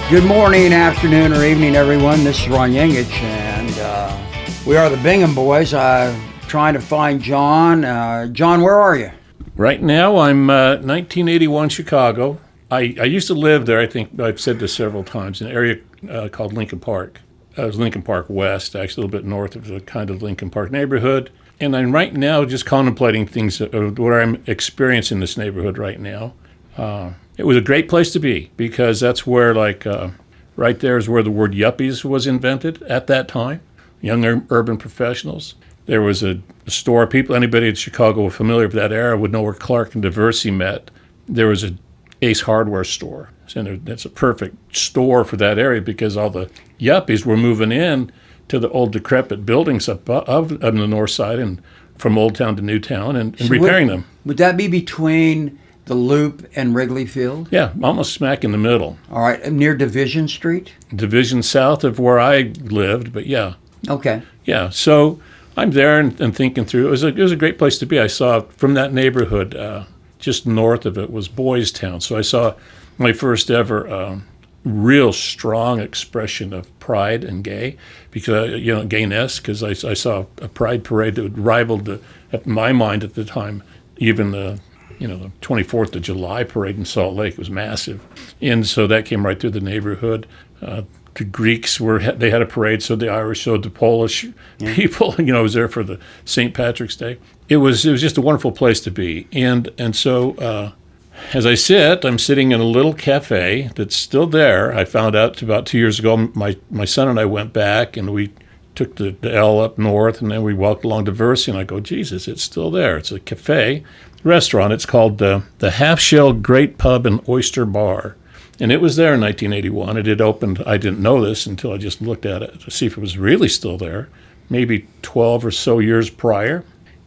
Good morning, afternoon, or evening, everyone. This is Ron Yengich, and we are the Bingham Boys. Trying to find John. John, where are you? Right now, I'm 1981 Chicago. I used to live there. I think I've said this several times, in an area called Lincoln Park. It was Lincoln Park West, actually a little bit north of the kind of Lincoln Park neighborhood. And I'm right now just contemplating things, what I'm experiencing in this neighborhood right now. It was a great place to be because that's where, right there is where the word yuppies was invented at that time. Young urban professionals. There was a store. Anybody in Chicago familiar with that era would know where Clark and Diversey met. There was a Ace Hardware store. And that's a perfect store for that area because all the yuppies were moving in to the old decrepit buildings up on the north side and from Old Town to New Town and repairing them. Would that be between the Loop and Wrigley Field? Yeah, almost smack in the middle. All right, near Division Street? Division south of where I lived, but yeah. Okay. Yeah, so I'm there and thinking through. It was a great place to be. I saw from that neighborhood, just north of it was Boys Town. So I saw my first ever real strong expression of pride and gayness, because I saw a pride parade that rivaled, at my mind at the time, even the 24th of July parade in Salt Lake. It was massive. And so that came right through the neighborhood. The Greeks they had a parade, so the Irish, so the Polish people, I was there for the St. Patrick's Day. It was just a wonderful place to be. And so as I'm sitting in a little cafe that's still there. I found out about 2 years ago, my son and I went back and we took the L up north, and then we walked along Diversey, and I go, Jesus, it's still there. It's a cafe restaurant. It's called the Half Shell Great Pub and Oyster Bar. And it was there in 1981. It had opened. I didn't know this until I just looked at it to see if it was really still there, maybe 12 or so years prior.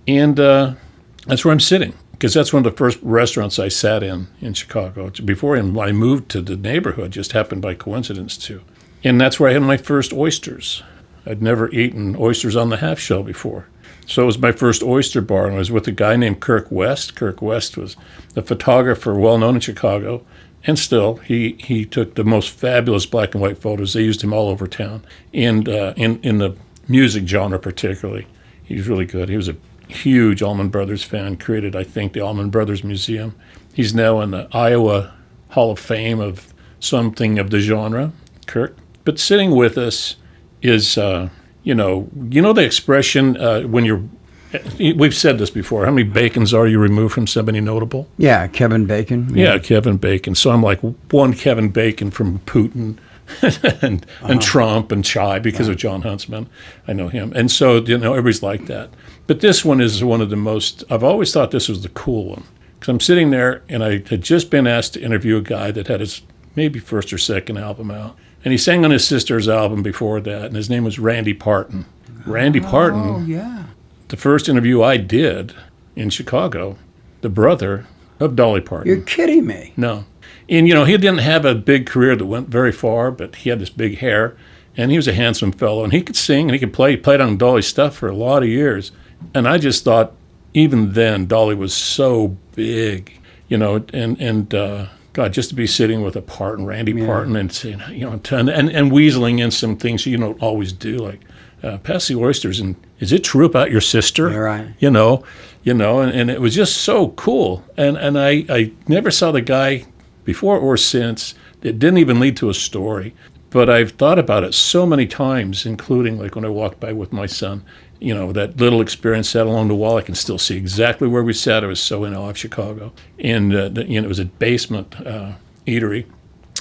And that's where I'm sitting, because that's one of the first restaurants I sat in Chicago. Before I moved to the neighborhood, just happened by coincidence too. And that's where I had my first oysters. I'd never eaten oysters on the half shell before. So it was my first oyster bar, and I was with a guy named Kirk West. Kirk West was a photographer well known in Chicago, and still, he took the most fabulous black and white photos. They used him all over town, and in the music genre particularly. He was really good. He was a huge Allman Brothers fan, created, I think, the Allman Brothers Museum. He's now in the Iowa Hall of Fame of something of the genre, Kirk. But sitting with us is, the expression when we've said this before, how many bacons are you removed from somebody notable? Yeah, Kevin Bacon. Yeah, Kevin Bacon. So I'm like one Kevin Bacon from Putin and Trump and Chai because of John Huntsman. I know him. And so, everybody's like that. But this one is one of the most, I've always thought this was the cool one. Because I'm sitting there, and I had just been asked to interview a guy that had his maybe first or second album out. And he sang on his sister's album before that, and his name was Randy Parton. Randy Parton. Oh, yeah. The first interview I did in Chicago, the brother of Dolly Parton. You're kidding me. No. And, he didn't have a big career that went very far, but he had this big hair, and he was a handsome fellow, and he could sing, and he could play. He played on Dolly's stuff for a lot of years. And I just thought, even then, Dolly was so big, God, just to be sitting with a Parton, Randy Parton, and saying, and weaseling in some things you don't always do, like, pass the oysters, and is it true about your sister? You're right. And it was just so cool. And I never saw the guy before or since. It didn't even lead to a story. But I've thought about it so many times, including like when I walked by with my son, that little experience sat along the wall. I can still see exactly where we sat. I was so in awe of Chicago. And, it was a basement eatery.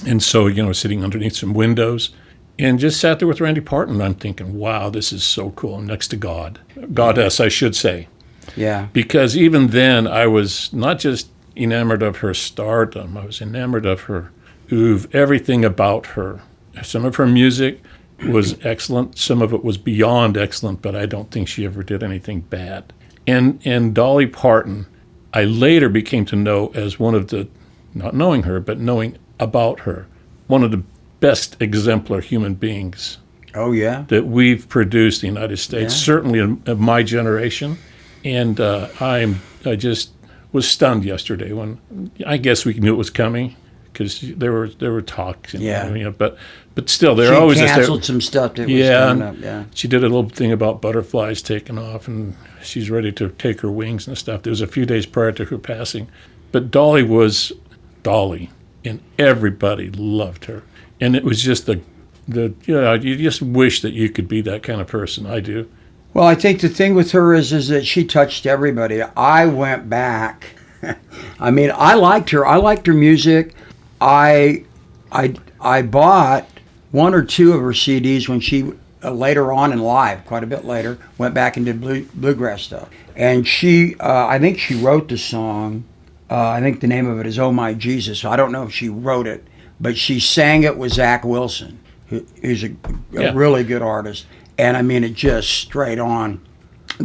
And so, sitting underneath some windows. And just sat there with Randy Parton. I'm thinking, wow, this is so cool. Next to Goddess, I should say. Yeah. Because even then, I was not just enamored of her stardom. I was enamored of her oeuvre, everything about her. Some of her music was excellent. Some of it was beyond excellent, but I don't think she ever did anything bad. And Dolly Parton, I later became to know as one of the, not knowing her, but knowing about her, one of the best exemplar human beings that we've produced in the United States, certainly of my generation. And I just was stunned yesterday when I guess we knew it was coming, because there were talks. Yeah. But still, She they're always canceled some stuff that was coming up. Yeah. She did a little thing about butterflies taking off, and she's ready to take her wings and stuff. It was a few days prior to her passing. But Dolly was Dolly, and everybody loved her. And it was just you just wish that you could be that kind of person. I do. Well, I think the thing with her is that she touched everybody. I went back. I mean, I liked her. I liked her music. I bought one or two of her CDs when she later on in life, quite a bit later, went back and did bluegrass stuff. And she, I think she wrote the song. I think the name of it is "Oh My Jesus." I don't know if she wrote it, but she sang it with Zach Wilson, who's a really good artist. And I mean, it just straight on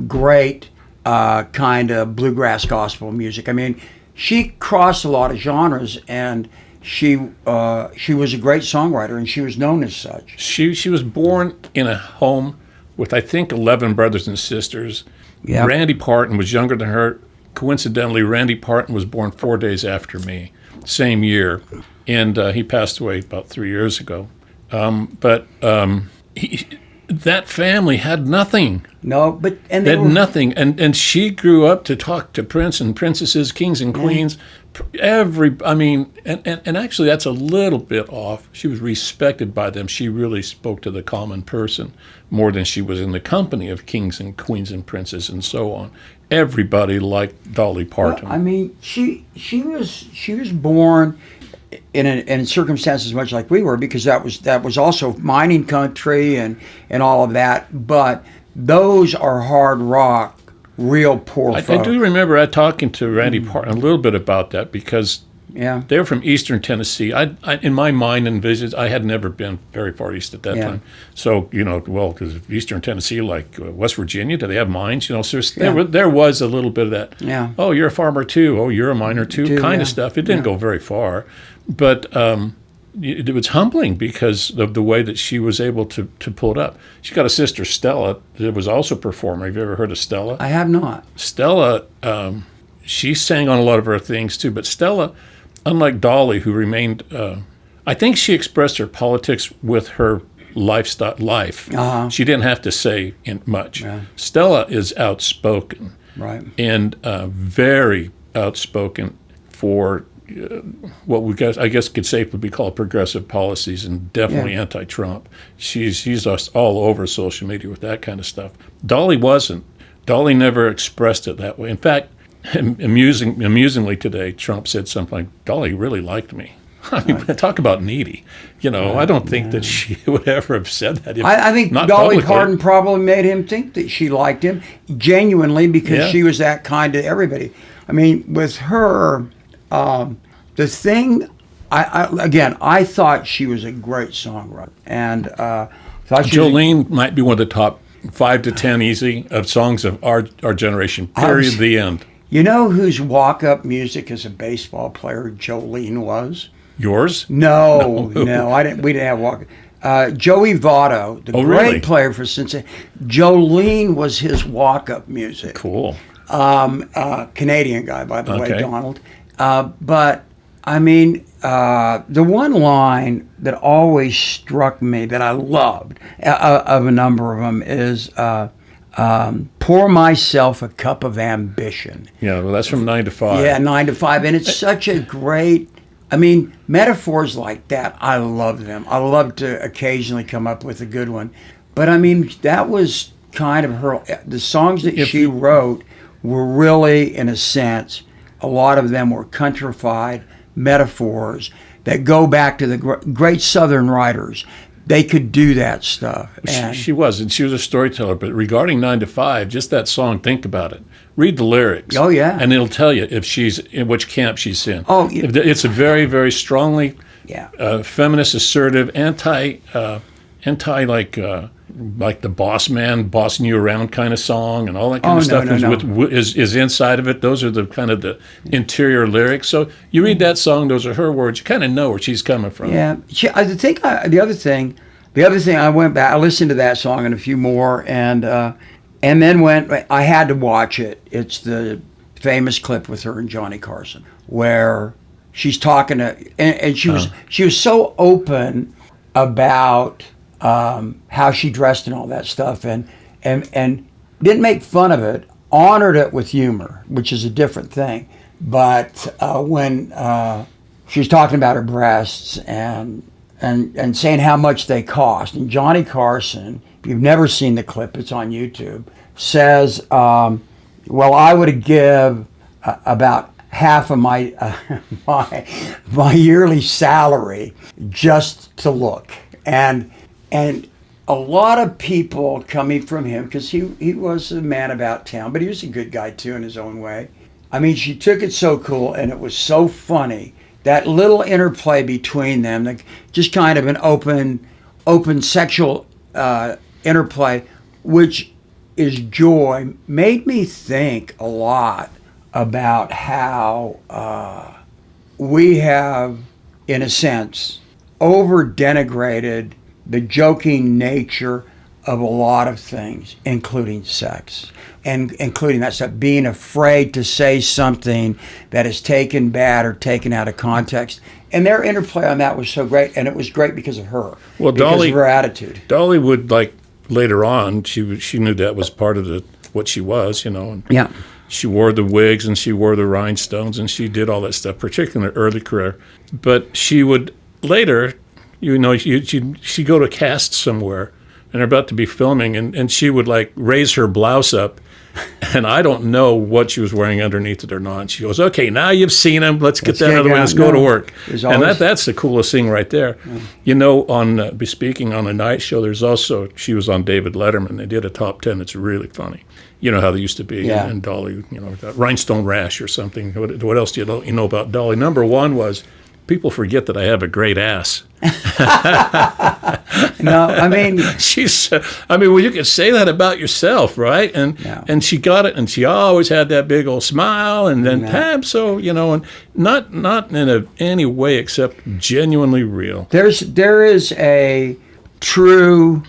great kind of bluegrass gospel music. I mean, she crossed a lot of genres, and she was a great songwriter, and she was known as such. She was born in a home with, I think, 11 brothers and sisters. Yep. Randy Parton was younger than her. Coincidentally, Randy Parton was born 4 days after me, same year, and he passed away about 3 years ago. That family had nothing. No, but they had nothing, and she grew up to talk to prince and princesses, kings and queens. And actually, that's a little bit off. She was respected by them. She really spoke to the common person more than she was in the company of kings and queens and princes and so on. Everybody liked Dolly Parton. Well, I mean, she was born in circumstances much like we were, because that was also mining country and all of that. But those are hard rock, real poor folk. I do remember talking to Randy Parton a little bit about that, because they're from eastern Tennessee. I in my mind and visions, I had never been very far east at that time. So, because eastern Tennessee, like West Virginia, do they have mines? So there was a little bit of that. Yeah. Oh, you're a farmer too. Oh, you're a miner too. Kind of stuff. It didn't go very far. But it was humbling because of the way that she was able to pull it up. She's got a sister, Stella, that was also a performer. Have you ever heard of Stella? I have not. Stella, she sang on a lot of her things too, but Stella, unlike Dolly, who remained, I think she expressed her politics with her life. Uh-huh. She didn't have to say much. Yeah. Stella is outspoken. Right. And very outspoken for what I guess could safely be called progressive policies, and definitely anti-Trump. She's just all over social media with that kind of stuff. Dolly wasn't. Dolly never expressed it that way. In fact, amusingly today, Trump said something like, "Dolly really liked me." I mean, talk about needy. I don't think that she would ever have said that. I think Dolly Parton probably made him think that she liked him genuinely, because she was that kind to everybody. I mean, with her, the thing, I thought she was a great songwriter, and Jolene might be one of the top 5 to 10 easy of songs of our generation. Period. The end. You know whose walk-up music as a baseball player Jolene was? Yours? No, I didn't. We didn't have walk. Joey Votto, the great player for Cincinnati. Jolene was his walk-up music. Cool. Canadian guy, by the way, Donald. But I mean, the one line that always struck me that I loved of a number of them is "Pour myself a cup of ambition." Yeah, well, that's from 9 to 5. Yeah, 9 to 5, and it's such a great. I mean, metaphors like that, I love them. I love to occasionally come up with a good one, but I mean, that was kind of her. The songs that she wrote were really, in a sense, a lot of them were countrified metaphors that go back to the great Southern writers. They could do that stuff. And she was a storyteller. But regarding 9 to 5, just that song, think about it. Read the lyrics. Oh, yeah. And it'll tell you if she's in which camp she's in. Oh, yeah. It's a very, very strongly feminist, assertive, anti like the boss man bossing you around kind of song, and all that kind of stuff is inside of it. Those are the kind of the interior lyrics. So you read that song; those are her words. You kind of know where she's coming from. Yeah, the other thing, I went back. I listened to that song and a few more, and then I had to watch it. It's the famous clip with her and Johnny Carson, where she's talking to, and she was so open about how she dressed and all that stuff, and didn't make fun of it, honored it with humor, which is a different thing. But when she was talking about her breasts and saying how much they cost, and Johnny Carson, if you've never seen the clip, it's on YouTube, says, well, I would give about half of my yearly salary just to look. And a lot of people coming from him, because he was a man about town, but he was a good guy too in his own way. I mean, she took it so cool, and it was so funny. That little interplay between them, like just kind of an open sexual interplay, which is joy, made me think a lot about how we have, in a sense, over-denigrated the joking nature of a lot of things, including sex, and including that stuff, being afraid to say something that is taken bad or taken out of context. And their interplay on that was so great, and it was great because of her, well, because of her attitude. Dolly would, like, later on, she knew that was part of what she was, And yeah. She wore the wigs and she wore the rhinestones and she did all that stuff, particularly in her early career. But she would later, she'd go to cast somewhere and they're about to be filming and she would like raise her blouse up. And I don't know what she was wearing underneath it or not. And she goes, okay, now you've seen him. Let's get that out of the way. Let's go to work. And that's the coolest thing right there. Yeah. On speaking on a night show, there's also, she was on David Letterman. They did a top 10 that's really funny. You know how they used to be. Yeah. And Dolly, rhinestone rash or something. What else do you know about Dolly? Number one was, people forget that I have a great ass. No, I mean, well, you can say that about yourself, right? And she got it, and she always had that big old smile, and then and not in any way except genuinely real. There is a true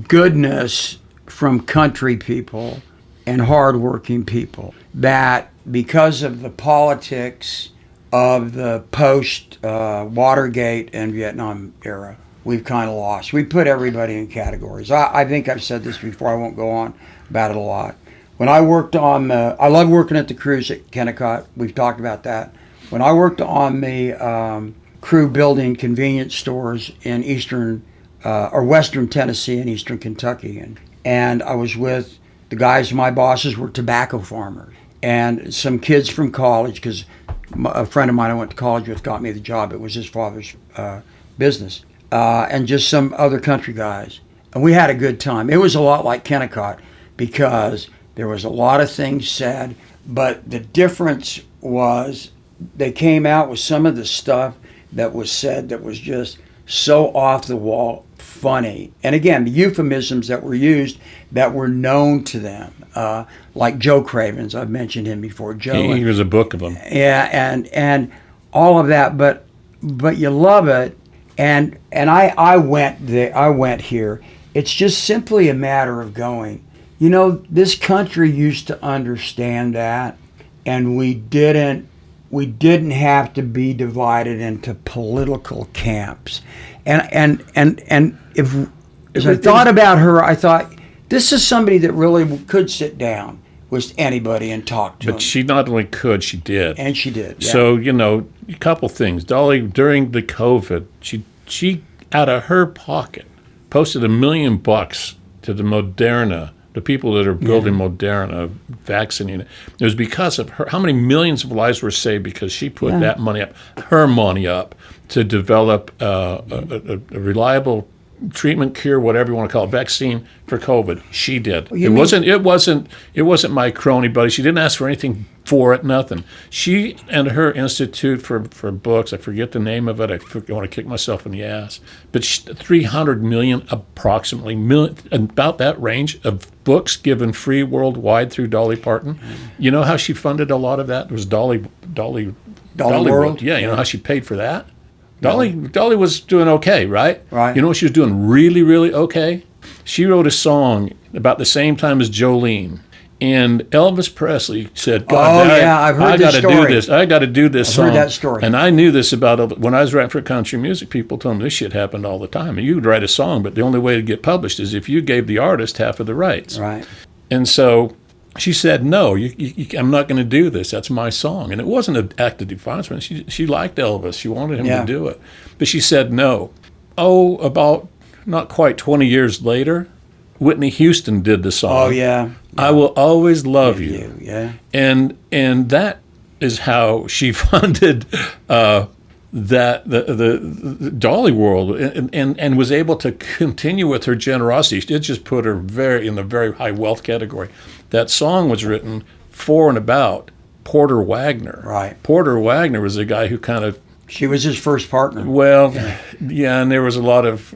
goodness from country people and hardworking people that, because of the politics of the post Watergate and Vietnam era, we've kind of lost. We put everybody in categories. I think I've said this before. I won't go on about it a lot. When I worked on I love working at the cruise at Kennecott. We've talked about that. When I worked on the crew building convenience stores in eastern or western Tennessee and eastern Kentucky, and I was with the guys. My bosses were tobacco farmers, and some kids from college, because a friend of mine I went to college with got me the job. It was his father's business. And just some other country guys. And we had a good time. It was a lot like Kennecott because there was a lot of things said, but the difference was they came out with some of the stuff that was said that was just so off the wall funny. And again, the euphemisms that were used that were known to them, like Joe Craven's. I've mentioned him before. Joe. He was a book of them. Yeah, and all of that, but you love it. And I went there. I went here. It's just simply a matter of going. This country used to understand that, and we didn't have to be divided into political camps. And as I thought about her, I thought, this is somebody that really could sit down with anybody and talk to them. But she not only could, she did. And she did, yeah. So, a couple things. Dolly, during the COVID, she out of her pocket, posted $1 million to the Moderna, the people that are building Moderna, vaccinating it. It was because of her. How many millions of lives were saved because she put that money up, her money up, to develop a reliable treatment, cure, whatever you want to call it, vaccine for COVID. She did. It wasn't my crony buddy. She didn't ask for anything for it, nothing. She and her institute for books, I forget the name of it. I want to kick myself in the ass. But 300 million, approximately, about that range of books given free worldwide through Dolly Parton. You know how she funded a lot of that? It was Dolly World. Yeah, you know how she paid for that? Dolly was doing okay, right? Right. You know what she was doing really, really okay? She wrote a song about the same time as Jolene, And Elvis Presley said, I've heard this story. I got to do this song. I've heard that story. And I knew this about Elvis. When I was writing for country music, people told me this shit happened all the time. And you would write a song, but the only way to get published is if you gave the artist half of the rights. Right. And so she said, no, I'm not going to do this. That's my song. And it wasn't an act of defiance. She liked Elvis. She wanted him to do it. But she said no. About not quite 20 years later, Whitney Houston did the song. Oh, yeah. I Will Always Love You. Yeah. And that is how she funded the Dolly world and was able to continue with her generosity. It just put her in the very high wealth category. That song was written for and about Porter Wagner. Right. Porter Wagner was the guy who kind of... She was his first partner. Well, yeah, and there was a lot of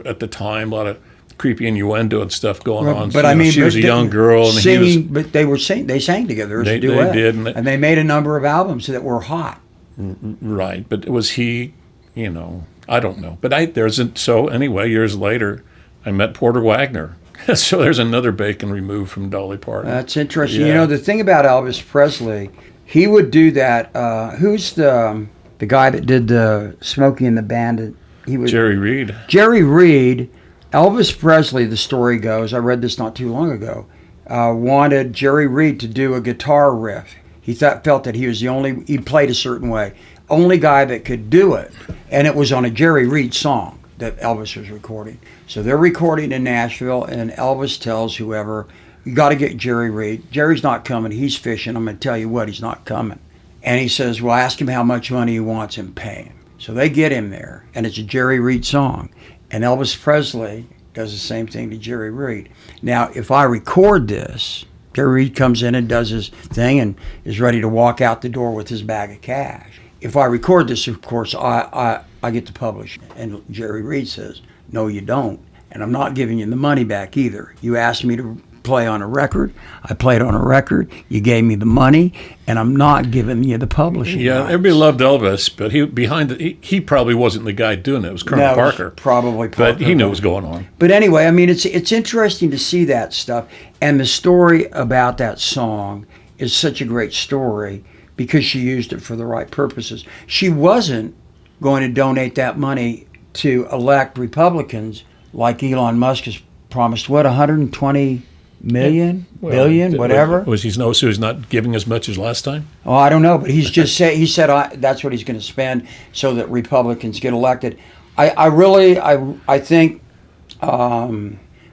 creepy innuendo and stuff going on. But so, she was a young girl, and singing, but they sang together as a duet. They did, and they made a number of albums that were hot. Right, but was he? I don't know. But so anyway, years later, I met Porter Wagner. So there's another bacon removed from Dolly Parton. That's interesting. Yeah. The thing about Elvis Presley, he would do that. Who's the guy that did the Smokey and the Bandit? Jerry Reed. Jerry Reed. Elvis Presley, the story goes, I read this not too long ago, wanted Jerry Reed to do a guitar riff. He felt that he was he played a certain way, only guy that could do it. And it was on a Jerry Reed song that Elvis was recording. So they're recording in Nashville, and Elvis tells whoever, you got to get Jerry Reed. Jerry's not coming. He's fishing. I'm going to tell you what, he's not coming. And he says, well, ask him how much money he wants and pay him. So they get him there, and it's a Jerry Reed song. And Elvis Presley does the same thing to Jerry Reed. Now, if I record this, Jerry Reed comes in and does his thing and is ready to walk out the door with his bag of cash. If I record this, of course, I get to publish it. And Jerry Reed says, no, you don't. And I'm not giving you the money back either. You asked me to play on a record. I played on a record. You gave me the money, and I'm not giving you the publishing rights. Everybody loved Elvis, but he probably wasn't the guy doing it. It was Colonel Parker. Probably Parker. But he knew what was going on. But anyway, it's interesting to see that stuff. And the story about that song is such a great story because she used it for the right purposes. She wasn't going to donate that money to elect Republicans like Elon Musk has promised, 120 million, billion, whatever. So he's not giving as much as last time? Oh, I don't know, but he said that's what he's going to spend so that Republicans get elected. I think,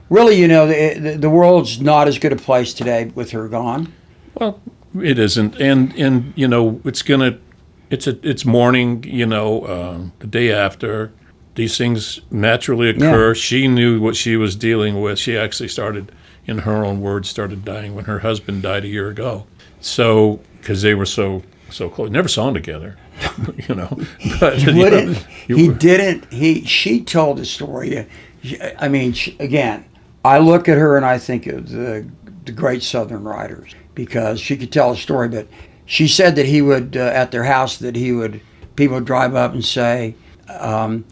really, the world's not as good a place today with her gone. Well, it isn't, and it's morning, the day after. These things naturally occur. Yeah. She knew what she was dealing with. She actually started, in her own words, started dying when her husband died a year ago. So, because they were so close, never saw them together, But She told the story. Again, I look at her and I think of the great Southern writers because she could tell a story. But she said that he would at their house people would drive up and say. And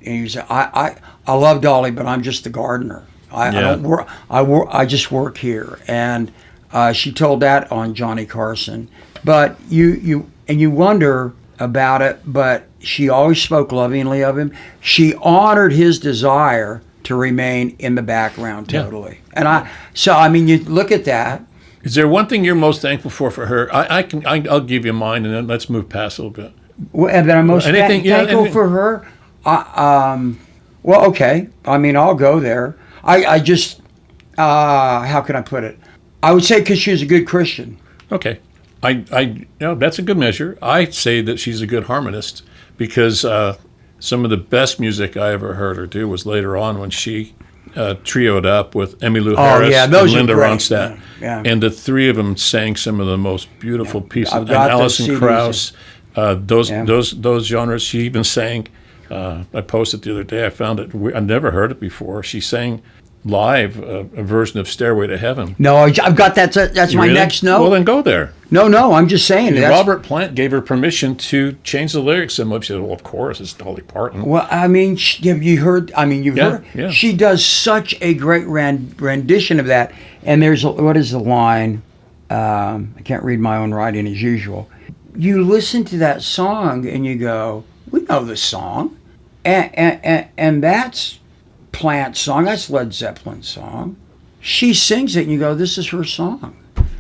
he said, I love Dolly, but I'm just the gardener. I don't work. I just work here. And she told that on Johnny Carson. But you wonder about it. But she always spoke lovingly of him. She honored his desire to remain in the background totally. Yeah. And you look at that. Is there one thing you're most thankful for her? I'll give you mine, and then let's move past a little bit. And that I'm most thankful for her. Okay. I'll go there. I just, how can I put it? I would say because she was a good Christian. Okay. That's a good measure. I'd say that she's a good harmonist because some of the best music I ever heard her do was later on when she trioed up with Emmylou Harris and Linda Ronstadt. Yeah. And the three of them sang some of the most beautiful pieces. And Alison Krauss. Those genres. She even sang. I posted the other day. I found it. I never heard it before. She sang live a version of Stairway to Heaven. No, I've got that. That's my Really? next note. Well, then go there. No, I'm just saying. Robert Plant gave her permission to change the lyrics so much. She said, well, of course, it's Dolly Parton. Well, I mean, have you heard? I mean, you've heard. Yeah. She does such a great rendition of that. And what is the line? I can't read my own writing as usual. You listen to that song and you go, we know the song. And that's Plant's song. That's Led Zeppelin's song. She sings it and you go, this is her song.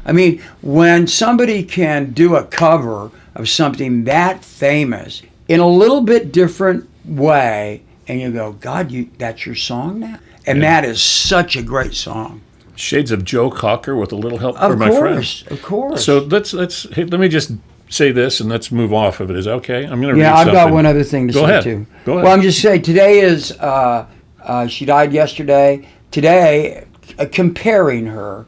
I mean, when somebody can do a cover of something that famous in a little bit different way, and you go, God, that's your song now? And that is such a great song. Shades of Joe Cocker with a little help from my friends. Of course. So let me just say this and let's move off of it. Is that okay? I'm going to read I've something. got one other thing to say too. Go ahead. Well, I'm just saying, today is, she died yesterday. Today, comparing her,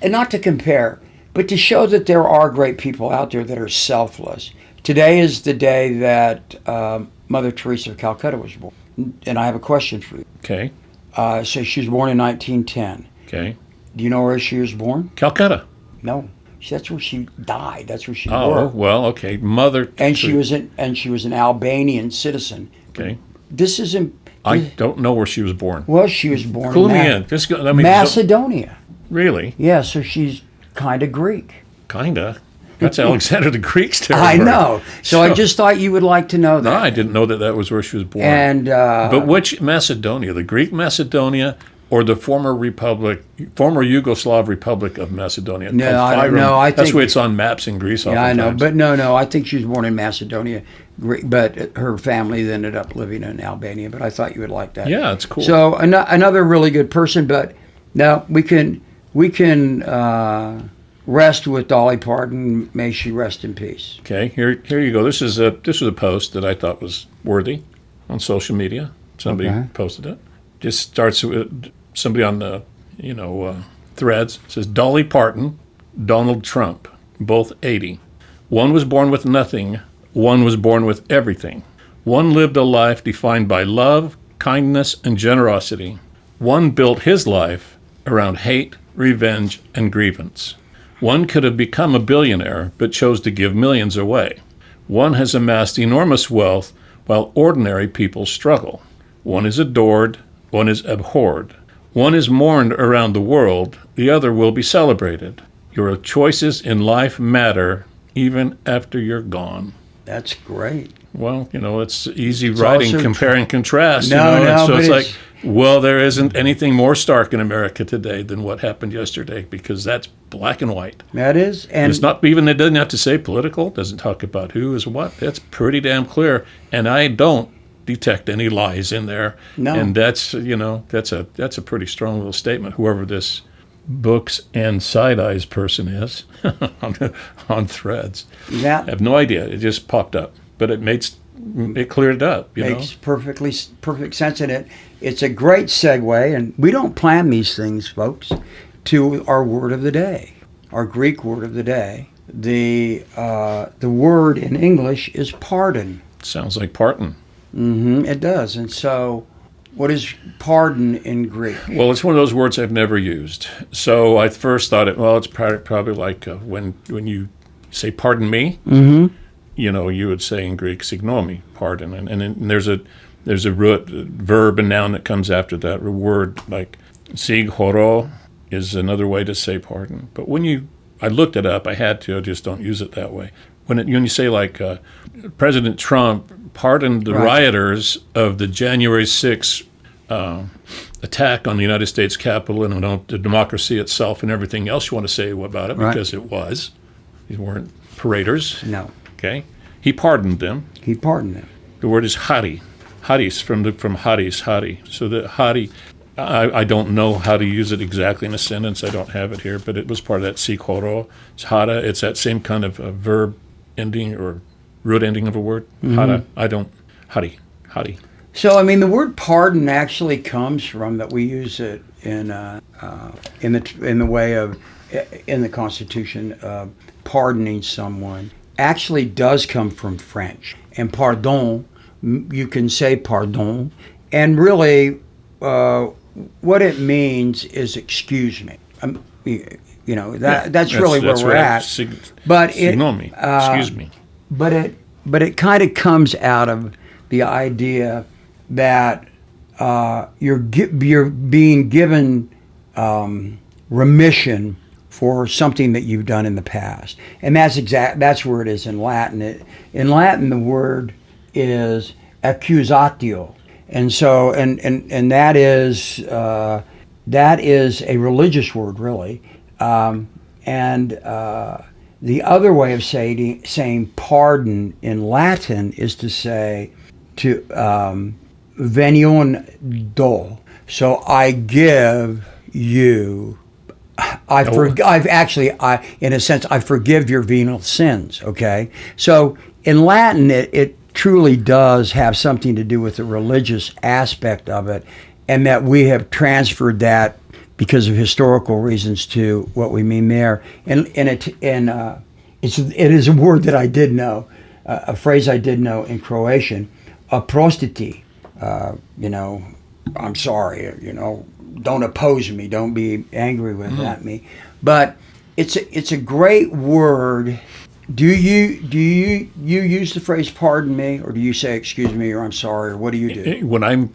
and not to compare, but to show that there are great people out there that are selfless. Today is the day that Mother Teresa of Calcutta was born. And I have a question for you. Okay. So she was born in 1910. Okay. Do you know where she was born? Calcutta. No. That's where she died. That's where she Oh, worked. well, okay. Mother And she was an Albanian citizen. Okay. This isn't. I don't know where she was born. Well, she was born Clue me in in. Just go, I mean, Macedonia. Really? Yeah, so she's kind of Greek. Kinda. That's Alexander the Greek's territory. I know. So I just thought you would like to know that. No, I didn't know that was where she was born. And but which Macedonia? The Greek Macedonia or the former Yugoslav Republic of Macedonia? No, I don't know. I that's think the way it's on maps in Greece. Yeah, I know. oftentimes. But no, I think she was born in Macedonia. But her family ended up living in Albania. But I thought you would like that. Yeah, it's cool. So another really good person. But now we can rest with Dolly Parton. May she rest in peace. Okay, here you go. This was a post that I thought was worthy on social media. Somebody posted it. Just starts with somebody on the threads. It says Dolly Parton, Donald Trump, both 80. One was born with nothing. One was born with everything. One lived a life defined by love, kindness, and generosity. One built his life around hate, revenge, and grievance. One could have become a billionaire, but chose to give millions away. One has amassed enormous wealth, while ordinary people struggle. One is adored, one is abhorred. One is mourned around the world, the other will be celebrated. Your choices in life matter, even after you're gone. That's great. Well, it's easy writing, compare and contrast. No, so it's like, well, there isn't anything more stark in America today than what happened yesterday, because that's black and white. That is. And it's not even, it doesn't have to say political, doesn't talk about who is what. That's pretty damn clear. And I don't detect any lies in there. No. And that's a pretty strong little statement, whoever this books and side eyes person is on threads. I have no idea. It just popped up, but it cleared it up. Makes perfect sense in it. It's a great segue, and we don't plan these things, folks, to our word of the day, our Greek word of the day. The word in English is pardon. Sounds like Parton. It does. And so, what is pardon in Greek? Well, it's one of those words I've never used. So I first thought it's probably like when you say pardon me, you would say in Greek signomi, pardon. And then there's a root verb and noun that comes after that. A word like sighoro is another way to say pardon. But I looked it up. I had to. I just don't use it that way. When you say like President Trump pardoned the rioters of the January 6th attack on the United States Capitol and the democracy itself and everything else you want to say about it, because it was. These weren't paraders. No. Okay. He pardoned them. The word is hari. Haris from haris, hari. So the hari, I don't know how to use it exactly in a sentence. I don't have it here, but it was part of that sighoro. It's hara. It's that same kind of verb ending or root ending of a word. Hara. Hari. So, I mean, the word pardon actually comes from that we use it in the way of in the Constitution pardoning someone. Actually, does come from French, and pardon. You can say pardon, and really, what it means is excuse me. That's really where we're at. But excuse me. But it kind of comes out of the idea that you're being given remission for something that you've done in the past, and that's where it is in Latin. In Latin, the word is accusatio, and so and that is a religious word, really. And the other way of saying pardon in Latin is to say to venion do. So I give you. I forgive your venial sins. Okay, so in Latin, it truly does have something to do with the religious aspect of it, and that we have transferred that because of historical reasons to what we mean there. And it is a word that I did know, a phrase I did know in Croatian, oprostiti. I'm sorry. Don't oppose me. Don't be angry at me. But it's a great word. Do you use the phrase "pardon me," or do you say "excuse me" or "I'm sorry," or what do you do? When I'm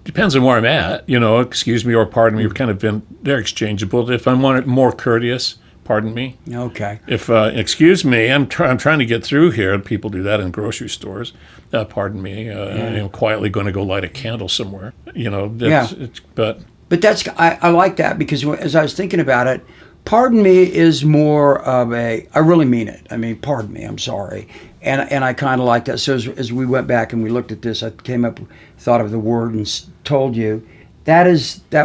depends on where I'm at. Excuse me or pardon me. We've kind of been they're exchangeable. If I want it more courteous, pardon me. Okay. If excuse me, I'm trying to get through here. People do that in grocery stores. Pardon me. I'm quietly going to go light a candle somewhere. But that's I like that, because as I was thinking about it, pardon me is more of I really mean it. I mean, pardon me, I'm sorry. And I kind of like that. So as we went back and we looked at this, I thought of the word and told you. That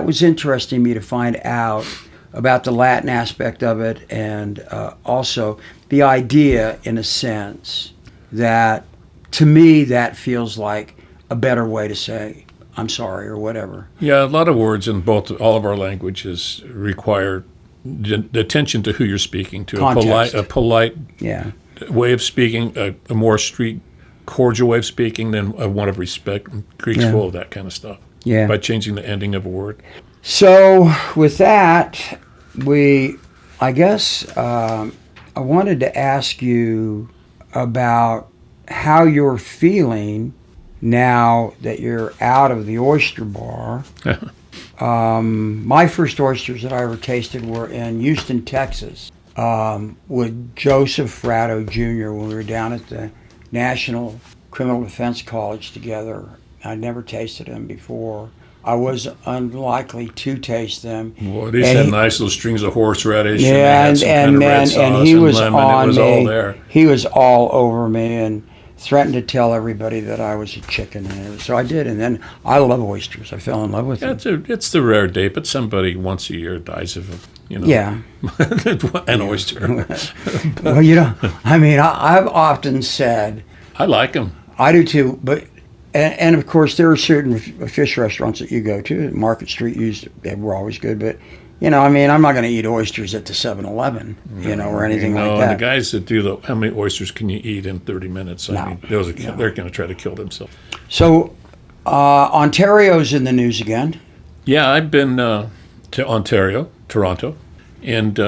was interesting to me to find out about the Latin aspect of it, and also the idea, in a sense, that to me that feels like a better way to say I'm sorry or whatever. Yeah, a lot of words in all of our languages require the attention to who you're speaking to. Context. A polite way of speaking, a more street cordial way of speaking than one of respect. Greek's full of that kind of stuff. Yeah. By changing the ending of a word. So with that, I wanted to ask you about how you're feeling now that you're out of the oyster bar. My first oysters that I ever tasted were in Houston, Texas, with Joseph Fratto Jr. when we were down at the National Criminal Defense College together. I'd never tasted them before. I was unlikely to taste them. Boy, these had nice little strings of horseradish. Yeah, and he was lemon. on it was me. All there. He was all over me and threatened to tell everybody that I was a chicken. And so I did, and then I love oysters. I fell in love with them. It's the rare day, but somebody once a year dies of an oyster. Well, I've often said I like them. I do too, but. And of course, there are certain fish restaurants that you go to. Market Street they were always good, but I'm not going to eat oysters at the 7-Eleven, or anything like that. And the guys that do how many oysters can you eat in 30 minutes? They're going to try to kill themselves. So, Ontario's in the news again. Yeah, I've been to Ontario, Toronto, and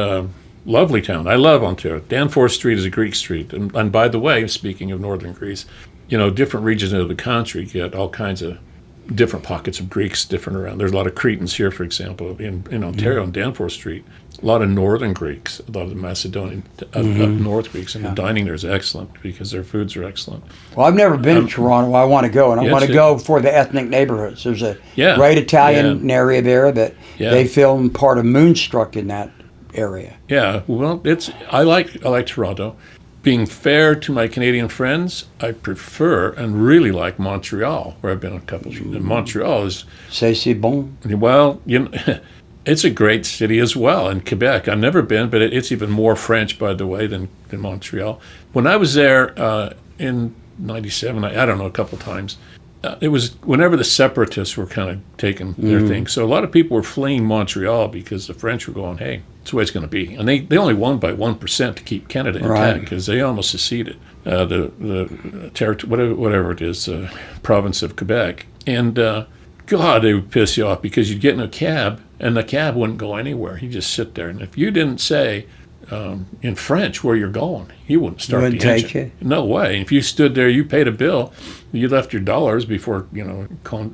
lovely town. I love Ontario. Danforth Street is a Greek street, and by the way, speaking of northern Greece. Different regions of the country get all kinds of different pockets of Greeks different around. There's a lot of Cretans here, for example, in Ontario on Danforth Street. A lot of northern Greeks, a lot of the Macedonian up north Greeks, and the dining there is excellent because their foods are excellent. Well, I've never been to Toronto. I want to go, and I want to go for the ethnic neighborhoods. There's a great Italian area there that they film part of Moonstruck in that area. Yeah, well, I like Toronto. Being fair to my Canadian friends, I prefer and really like Montreal, where I've been a couple of times. Montreal is... C'est bon. Well, it's a great city as well. And Quebec, I've never been, but it's even more French, by the way, than Montreal. When I was there in 97, I don't know, a couple of times, it was whenever the separatists were kind of taking their thing. So a lot of people were fleeing Montreal because the French were going, hey, that's the way it's going to be. And they only won by 1% to keep Canada intact because they almost seceded the territory, whatever it is, province of Quebec. And God, they would piss you off because you'd get in a cab and the cab wouldn't go anywhere. You'd just sit there. And if you didn't say in French where you're going, he wouldn't start Wouldn't the engine. take it? No way. If you stood there, you paid a bill, you left your dollars before,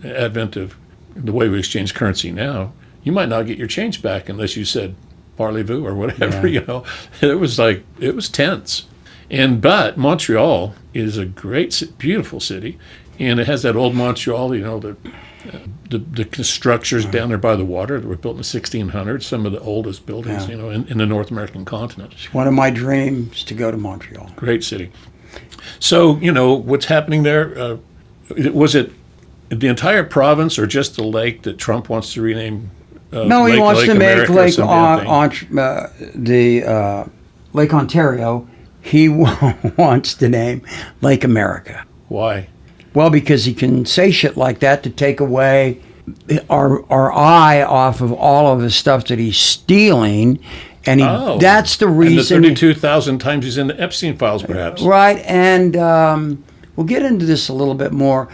advent of the way we exchange currency now, you might not get your change back unless you said parlez-vous or whatever, It was tense. But Montreal is a great, beautiful city, and it has that old Montreal, the structures down there by the water that were built in the 1600s, some of the oldest buildings, in the North American continent. It's one of my dreams to go to Montreal. Great city. So, what's happening there, was it the entire province or just the lake that Trump wants to rename? No, he wants to make Lake Ontario, he wants to name Lake America. Why? Well, because he can say shit like that to take away our eye off of all of the stuff that he's stealing. And that's the reason. And the 32,000 times he's in the Epstein files, perhaps. Right, and we'll get into this a little bit more.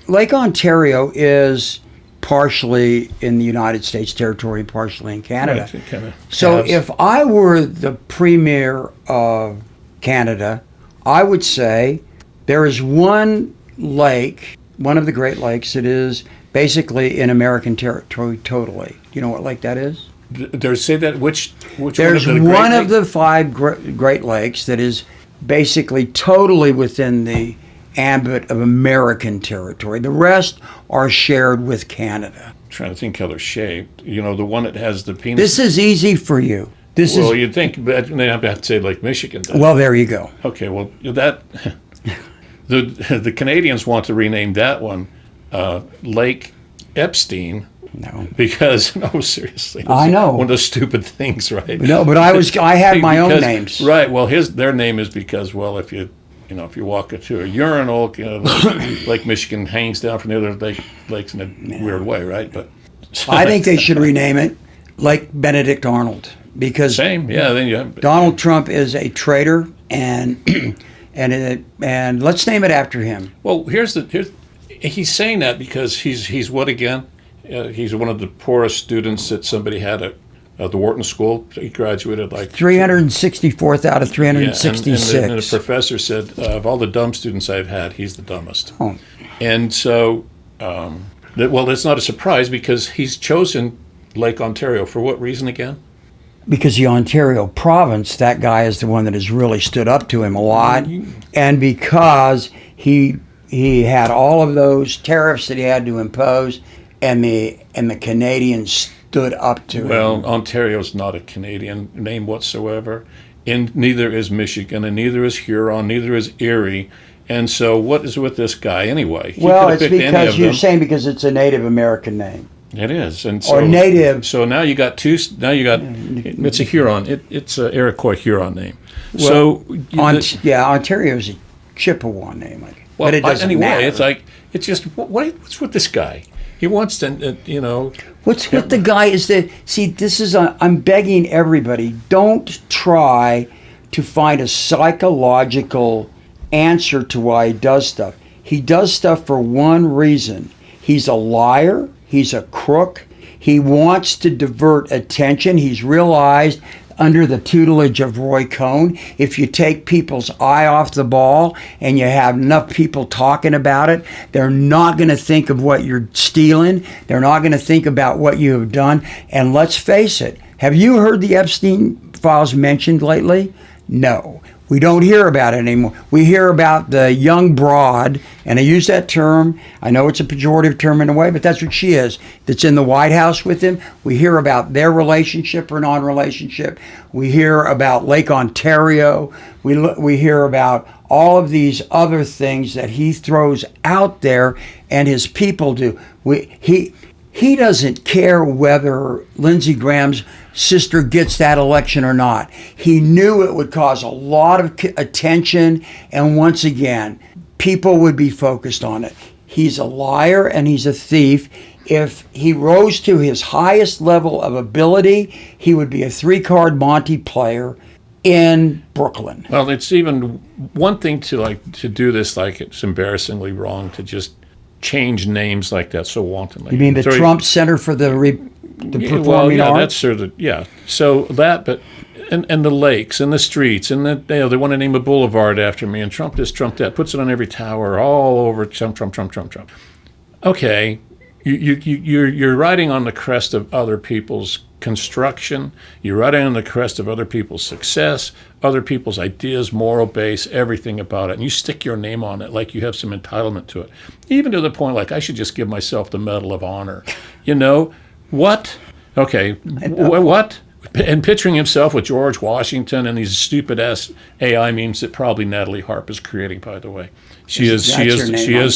Lake Ontario is partially in the United States territory and partially in Canada. Right, so if I were the premier of Canada, I would say there is one lake, one of the Great Lakes, that is basically in American territory totally. Do you know what lake that is? Say that which there's one of the five Great Lakes that is basically totally within the ambit of American territory. The rest are shared with Canada. I'm trying to think how they're shaped. The one that has the penis. This is easy for you. You'd think, but they have to say like Michigan does. Well, there you go. Okay, well that the Canadians want to rename that one Lake Epstein. No, because seriously, I know one of those stupid things, right? No, but I had my own names. Right. Well, their name is because if you walk into a urinal, Lake Michigan hangs down from the other lakes in a weird way, right? But I think they should rename it Lake Benedict Arnold because Then Donald Trump is a traitor, and let's name it after him. Well, he's saying that because he's what again? He's one of the poorest students that somebody had at the Wharton School. He graduated 364th out of 366. And the professor said, of all the dumb students I've had, he's the dumbest. Oh. And so, that's not a surprise because he's chosen Lake Ontario. For what reason again? Because the Ontario province, that guy is the one that has really stood up to him a lot. And because he had all of those tariffs that he had to impose, and the Canadians stood up to him. Well, Ontario's not a Canadian name whatsoever, and neither is Michigan, and neither is Huron, neither is Erie. And so what is with this guy anyway? It's because you're saying because it's a Native American name. It is, and so, or native. So now you got two. Now you got it's a Huron. It's a Iroquois Huron name. Well, Ontario's a Chippewa name. But it doesn't anyway, matter. It's just what's with this guy? He wants to, What's with the guy is that, this is, I'm begging everybody, don't try to find a psychological answer to why he does stuff. He does stuff for one reason. He's a liar. He's a crook. He wants to divert attention. He's realized under the tutelage of Roy Cohn, if you take people's eye off the ball and you have enough people talking about it, they're not going to think of what you're stealing. They're not going to think about what you have done. And let's face it, have you heard the Epstein files mentioned lately? No. We don't hear about it anymore. We hear about the young broad, and I use that term. I know it's a pejorative term in a way, but that's what she is, that's in the White House with him. We hear about their relationship or non-relationship. We hear about Lake Ontario. We hear about all of these other things that he throws out there, and his people do. He doesn't care whether Lindsey Graham's sister gets that election or not. He knew it would cause a lot of attention, and once again, people would be focused on it. He's a liar and he's a thief. If he rose to his highest level of ability, he would be a 3-card Monte player in Brooklyn. Well, it's even one thing to do this, it's embarrassingly wrong to just change names like that so wantonly. You mean the Trump Center for the Performing Arts? That's sort of, yeah. So that, but, and the lakes and the streets, and they want to name a boulevard after me, and Trump this, Trump that, puts it on every tower, all over Trump. Okay, you're riding on the crest of other people's construction. You're riding on the crest of other people's success, other people's ideas, moral base, everything about it. And you stick your name on it like you have some entitlement to it. Even to the point like I should just give myself the Medal of Honor. You know, what? Okay, what? And picturing himself with George Washington and these stupid-ass AI memes that probably Natalie Harp is creating, by the way. She is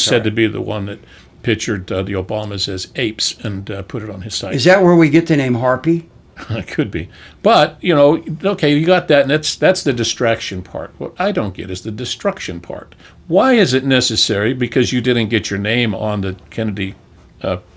said to be the one that pictured the Obamas as apes and put it on his site. Is that where we get the name Harpy? It could be. But, you know, okay, you got that, and that's the distraction part. What I don't get is the destruction part. Why is it necessary? Because you didn't get your name on the Kennedy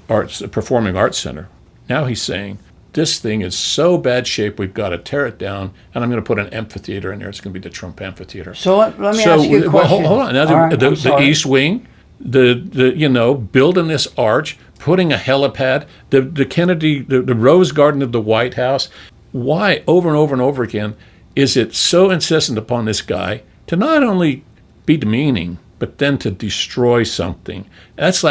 Performing Arts Center. Now he's saying, this thing is so bad shape, we've got to tear it down, and I'm going to put an amphitheater in there. It's going to be the Trump Amphitheater. So let me ask you a question. Hold on. Now, the East Wing, building this arch, putting a helipad, the Kennedy, the Rose Garden of the White House. Why, over and over and over again, is it so insistent upon this guy to not only be demeaning, but then to destroy something? That's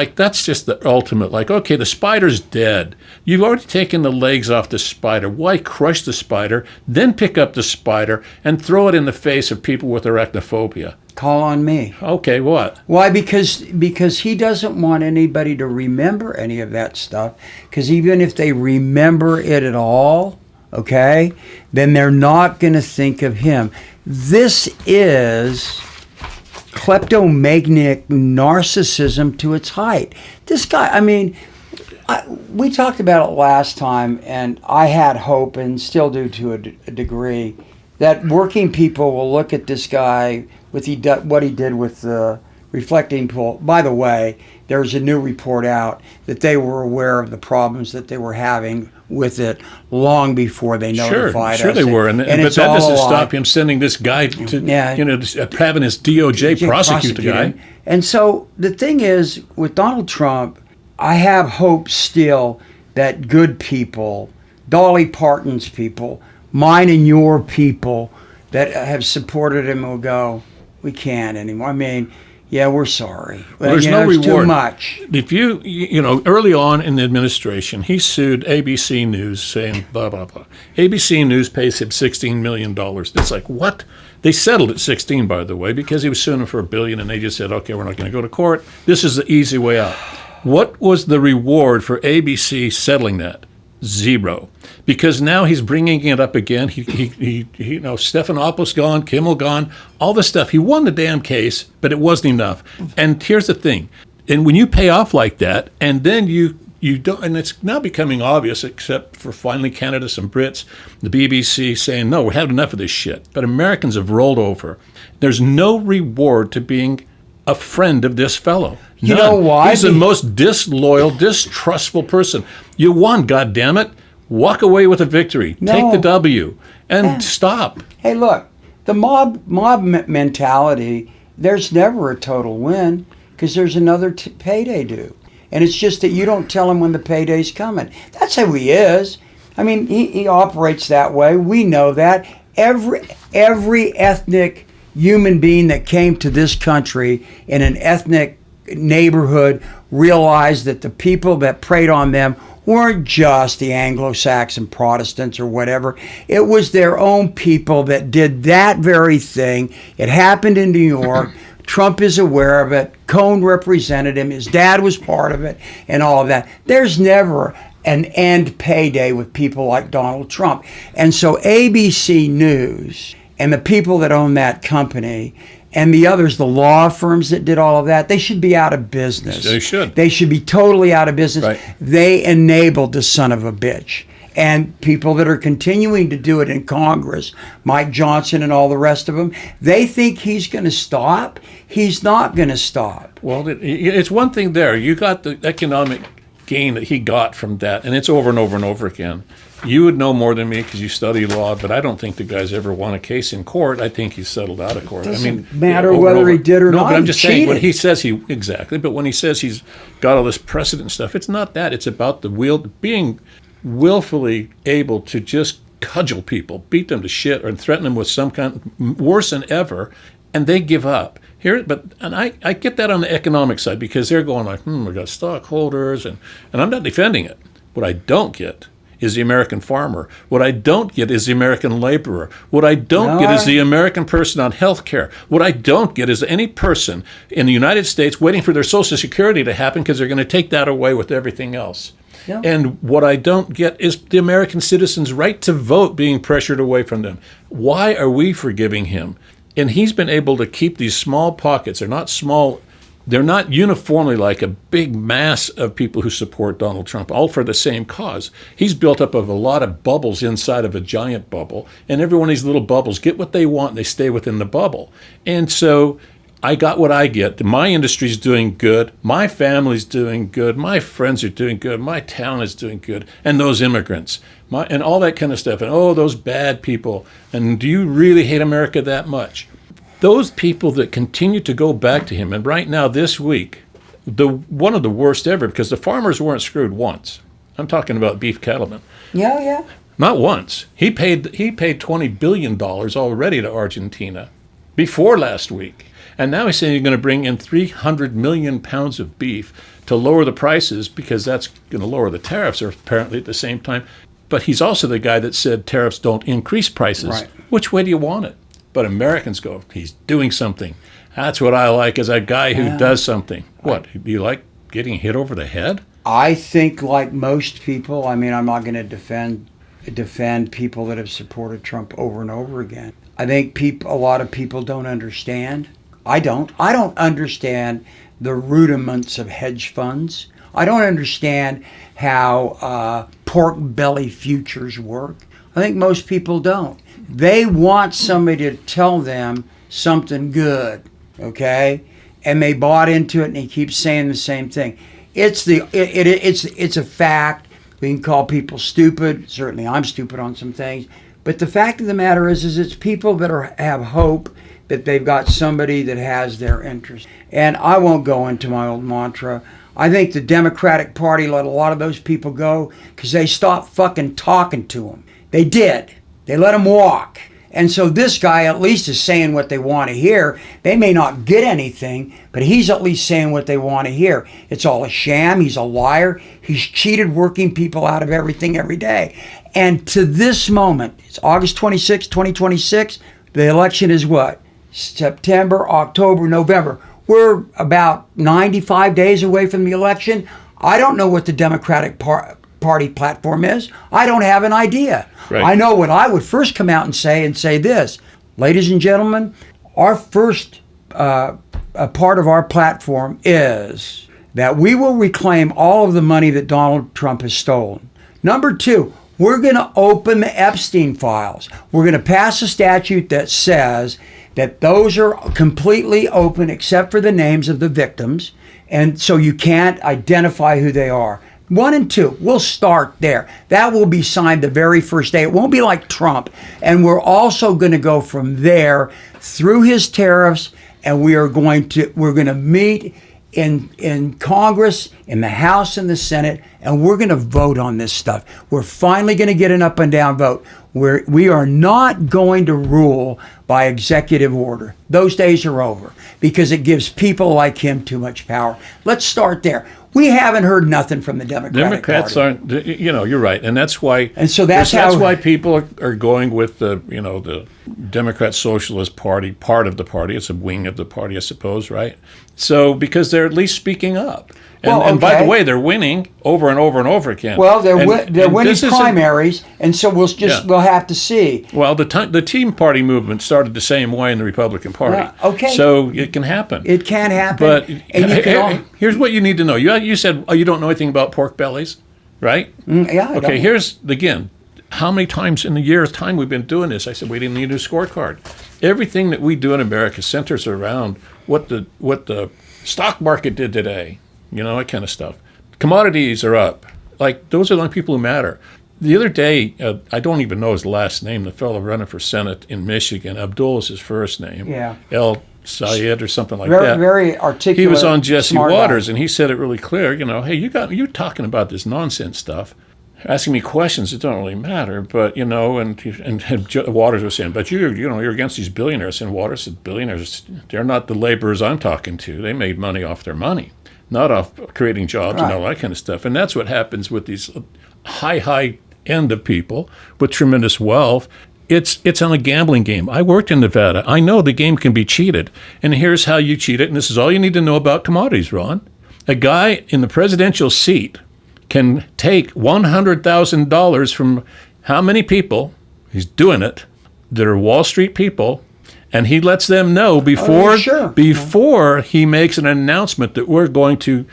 just the ultimate, like, okay, the spider's dead. You've already taken the legs off the spider. Why crush the spider, then pick up the spider and throw it in the face of people with arachnophobia? Call on me. Okay, what? Why? Because he doesn't want anybody to remember any of that stuff. Because even if they remember it at all, okay, then they're not going to think of him. This is kleptomaniac narcissism to its height. This guy, I mean, we talked about it last time, and I had hope, and still do to a degree, that working people will look at this guy with what he did with the reflecting pool. By the way, there's a new report out that they were aware of the problems that they were having with it long before they notified us. Sure they were. But that doesn't stop him sending this guy to, having his DOJ prosecute the guy. And so the thing is, with Donald Trump, I have hope still that good people, Dolly Parton's people, mine and your people that have supported him will go, we can't anymore. I mean, yeah, we're sorry. Well, there's no reward. Too much. If early on in the administration, he sued ABC News saying blah, blah, blah. ABC News pays him $16 million. It's like, what? They settled at 16, by the way, because he was suing them for $1 billion, and they just said, okay, we're not going to go to court. This is the easy way out. What was the reward for ABC settling that? Zero. Because now he's bringing it up again. He Stephanopoulos gone, Kimmel gone, all this stuff. He won the damn case, but it wasn't enough. And here's the thing. And when you pay off like that, and then you don't, and it's now becoming obvious, except for finally Canada, some Brits, the BBC saying, no, we're having enough of this shit. But Americans have rolled over. There's no reward to being a friend of this fellow. You know why? He's the most disloyal, distrustful person. You won, goddammit. Walk away with a victory. No. Take the W and stop. Hey, look, the mob mentality, there's never a total win because there's another payday due. And it's just that you don't tell him when the payday's coming. That's who he is. I mean, he operates that way. We know that. Every ethnic human being that came to this country in an ethnic neighborhood realized that the people that preyed on them weren't just the Anglo-Saxon Protestants or whatever. It was their own people that did that very thing. It happened in New York. Trump is aware of it. Cohn represented him. His dad was part of it and all of that. There's never an end payday with people like Donald Trump. And so ABC News and the people that own that company and the others, the law firms that did all of that, they should be out of business. They should. They should be totally out of business. Right. They enabled the son of a bitch. And people that are continuing to do it in Congress, Mike Johnson and all the rest of them, they think he's going to stop. He's not going to stop. Well, it's one thing there. You got the economic gain that he got from that, and it's over and over and over again. you would know more than me because you study law, but I don't think the guy's ever won a case in court. I think he's settled out of court. Doesn't matter whether he did or not. No, but I'm just saying, when cheated. he says exactly, but when he says he's got all this precedent and stuff, it's not that. It's about being willfully able to just cudgel people, beat them to shit, or threaten them with some kind, worse than ever, and they give up. I get that on the economic side because they're going like, we got stockholders, and I'm not defending it. What I don't get is the American farmer. What I don't get is the American laborer. What I don't get is the American person on health care. What I don't get is any person in the United States waiting for their Social Security to happen because they're going to take that away with everything else. Yeah. And what I don't get is the American citizens' right to vote being pressured away from them. Why are we forgiving him? And he's been able to keep these small pockets. They're not small. They're not uniformly like a big mass of people who support Donald Trump, all for the same cause. He's built up of a lot of bubbles inside of a giant bubble, and every one of these little bubbles get what they want, and they stay within the bubble. And so I got what I get. My industry's doing good. My family's doing good. My friends are doing good. My town is doing good. And those immigrants, and all that kind of stuff. And, those bad people. And do you really hate America that much? Those people that continue to go back to him, and right now this week, one of the worst ever, because the farmers weren't screwed once. I'm talking about beef cattlemen. Yeah. Not once. He paid $20 billion already to Argentina before last week. And now he's saying he's going to bring in 300 million pounds of beef to lower the prices because that's going to lower the tariffs, or apparently at the same time. But he's also the guy that said tariffs don't increase prices. Right. Which way do you want it? But Americans go, he's doing something. That's what I like, as a guy who does something. What, do you like getting hit over the head? I think, like most people, I'm not going to defend people that have supported Trump over and over again. I think a lot of people don't understand. I don't understand the rudiments of hedge funds. I don't understand how pork belly futures work. I think most people don't. They want somebody to tell them something good, okay? And they bought into it, and they keep saying the same thing. It's a fact. We can call people stupid. Certainly, I'm stupid on some things. But the fact of the matter is it's people that have hope that they've got somebody that has their interest. And I won't go into my old mantra. I think the Democratic Party let a lot of those people go because they stopped fucking talking to them. They did. They let them walk. And so this guy at least is saying what they want to hear. They may not get anything, but he's at least saying what they want to hear. It's all a sham. He's a liar. He's cheated working people out of everything every day. And to this moment, it's August 26, 2026. The election is what? September, October, November. We're about 95 days away from the election. I don't know what the Democratic Party platform is. I don't have an idea. Right. I know what I would first come out and say this. Ladies and gentlemen, our first a part of our platform is that we will reclaim all of the money that Donald Trump has stolen. Number two, we're going to open the Epstein files. We're going to pass a statute that says that those are completely open except for the names of the victims, and so you can't identify who they are. 1 and 2, we'll start there. That will be signed the very first day. It won't be like Trump. And we're also going to go from there through his tariffs, and we're going to meet in Congress, in the House and the Senate, and we're going to vote on this stuff. We're finally going to get an up and down vote. We are not going to rule by executive order. Those days are over because it gives people like him too much power. Let's start there. We haven't heard nothing from the Democrats Party. aren't, you're right. And that's why, and so that's why people are going with the Democrat Socialist Party, part of the party. It's a wing of the party, I suppose, right? So, because they're at least speaking up. And by the way, they're winning over and over and over again. Well, they're winning primaries, and so we'll have to see. Well, the Tea Party movement started the same way in the Republican Party. Okay. So it can happen. It can happen. But here's what you need to know. You said you don't know anything about pork bellies, right? Yeah. Okay. Here's again. How many times in a year's time we've been doing this? I said we didn't need a scorecard. Everything that we do in America centers around what the stock market did today. That kind of stuff. Commodities are up. Like, those are the only people who matter. The other day, I don't even know his last name, the fellow running for Senate in Michigan. Abdul is his first name. Yeah. El Sayed or something like very, that. Very articulate. He was on Jesse Waters, guy. and he said it really clear. Hey, you're talking about this nonsense stuff, asking me questions that don't really matter. But and Waters was saying, but you're against these billionaires. And Waters said, billionaires, they're not the laborers I'm talking to. They made money off their money, not off creating jobs and all that kind of stuff. And that's what happens with these high end of people with tremendous wealth. It's on a gambling game. I worked in Nevada. I know the game can be cheated. And here's how you cheat it. And this is all you need to know about commodities, Ron. A guy in the presidential seat can take $100,000 from how many people, he's doing it, that are Wall Street people, and he lets them know before he makes an announcement that we're going to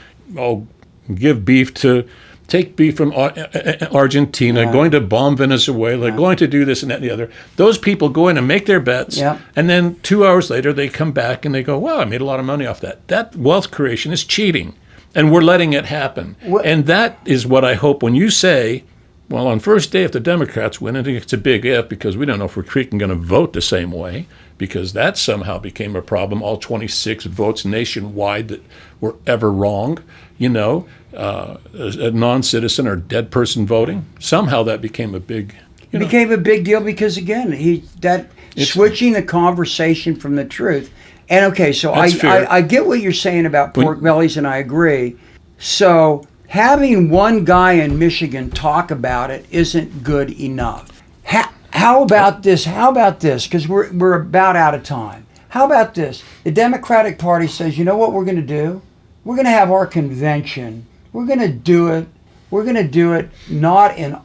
take beef from Argentina, going to bomb Venezuela, going to do this and that and the other. Those people go in and make their bets, and then 2 hours later they come back and they go, wow, I made a lot of money off that. That wealth creation is cheating, and we're letting it happen. And that is what I hope when you say, well, on first day if the Democrats win, I think it's a big if because we don't know if we're freaking going to vote the same way, because that somehow became a problem, all 26 votes nationwide that were ever wrong, a non-citizen or dead person voting. Somehow that became a big... It became a big deal because, again, switching the conversation from the truth. And, okay, so I get what you're saying about pork bellies, and I agree. So having one guy in Michigan talk about it isn't good enough. How about this? Because we're about out of time. How about this? The Democratic Party says, you know what we're going to do? We're going to have our convention. We're going to do it. We're going to do it not in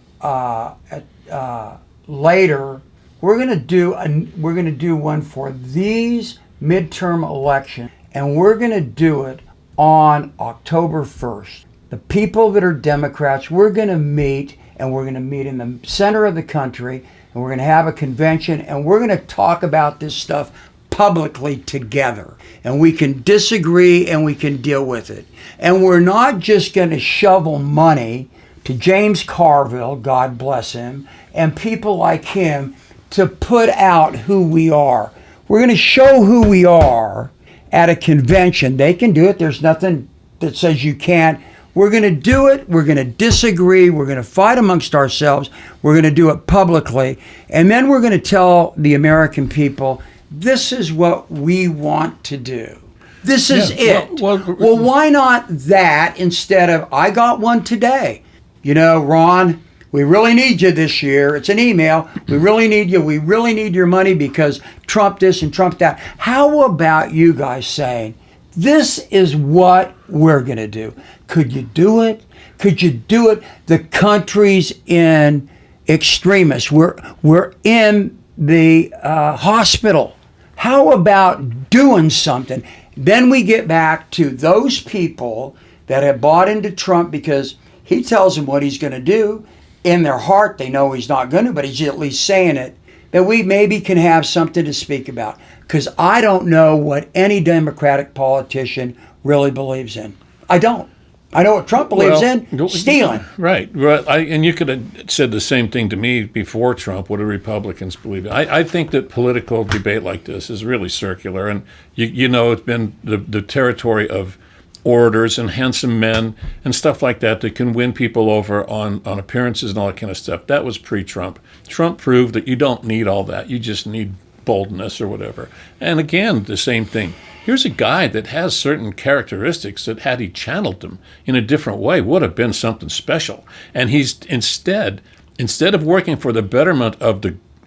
later. We're going to do one for these midterm elections, and we're going to do it on October 1st. The people that are Democrats, we're going to meet, and we're going to meet in the center of the country, and we're going to have a convention, and we're going to talk about this stuff publicly together. And we can disagree and we can deal with it. And we're not just going to shovel money to James Carville, God bless him, and people like him to put out who we are. We're going to show who we are at a convention. They can do it. There's nothing that says you can't. We're going to do it. We're going to disagree. We're going to fight amongst ourselves. We're going to do it publicly. And then we're going to tell the American people, this is what we want to do. This is it. Well, why not that instead of, I got one today. Ron, we really need you this year. It's an email. We really need you. We really need your money because Trump this and Trump that. How about you guys saying, this is what we're going to do? Could you do it? Could you do it? The country's in extremis. We're in the hospital. How about doing something? Then we get back to those people that have bought into Trump because he tells them what he's going to do. In their heart, they know he's not going to, but he's at least saying it, that we maybe can have something to speak about. Because I don't know what any Democratic politician really believes in. I don't. I know what Trump believes in, stealing. Right. And you could have said the same thing to me before Trump. What do Republicans believe in? I think that political debate like this is really circular. And, it's been the territory of orators and handsome men and stuff like that can win people over on appearances and all that kind of stuff. That was pre-Trump. Trump proved that you don't need all that. You just need boldness or whatever. And again, the same thing. Here's a guy that has certain characteristics that had he channeled them in a different way would have been something special. And he's instead of working for the betterment of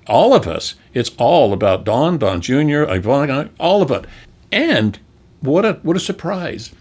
all of us, it's all about Don Jr., Ivana, all of it. And what a surprise.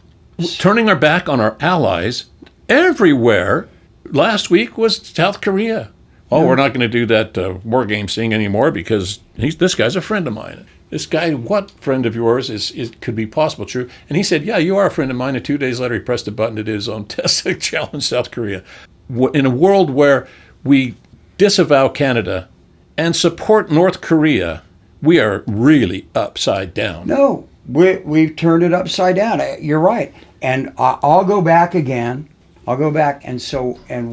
Turning our back on our allies everywhere. Last week was South Korea. We're not going to do that war game thing anymore because this guy's a friend of mine. This guy, what friend of yours could be possible true? And he said, yeah, you are a friend of mine. And 2 days later, he pressed a button to do his own test to challenge South Korea. In a world where we disavow Canada and support North Korea, we are really upside down. No, we've turned it upside down. You're right. And I'll go back again I'll go back and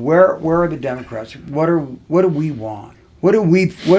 where are the Democrats? What do we want? What are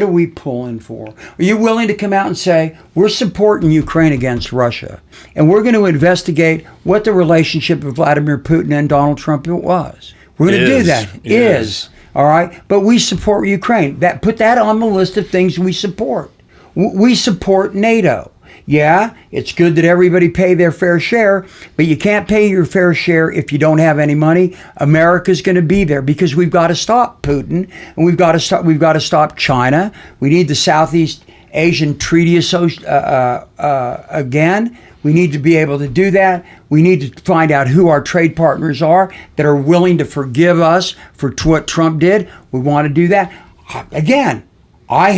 we pulling for? Are you willing to come out and say we're supporting Ukraine against Russia, and we're going to investigate what the relationship of Vladimir Putin and Donald Trump was? We're going to do that. Is all right, but we support Ukraine. Put that on the list of things we support. We support NATO. Yeah, it's good that everybody pay their fair share, but you can't pay your fair share if you don't have any money. America's going to be there because we've got to stop Putin, and we've got to stop China. We need the Southeast Asian Treaty again. We need to be able to do that. We need to find out who our trade partners are that are willing to forgive us for what Trump did. We want to do that. Again, I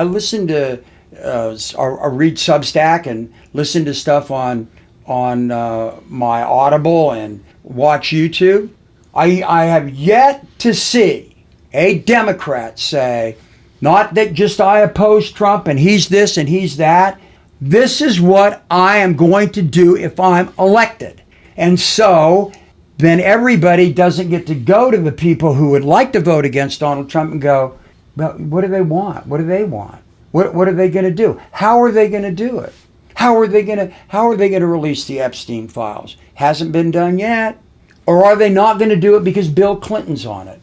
listen to. I read Substack and listen to stuff on my Audible and watch YouTube. I have yet to see a Democrat say, not that just I oppose Trump and he's this and he's that. This is what I am going to do if I'm elected. And so then everybody doesn't get to go to the people who would like to vote against Donald Trump and go, well, what do they want? What do they want? What are they going to do? How are they going to do it? How are they going to release the Epstein files? Hasn't been done yet. Or are they not going to do it because Bill Clinton's on it?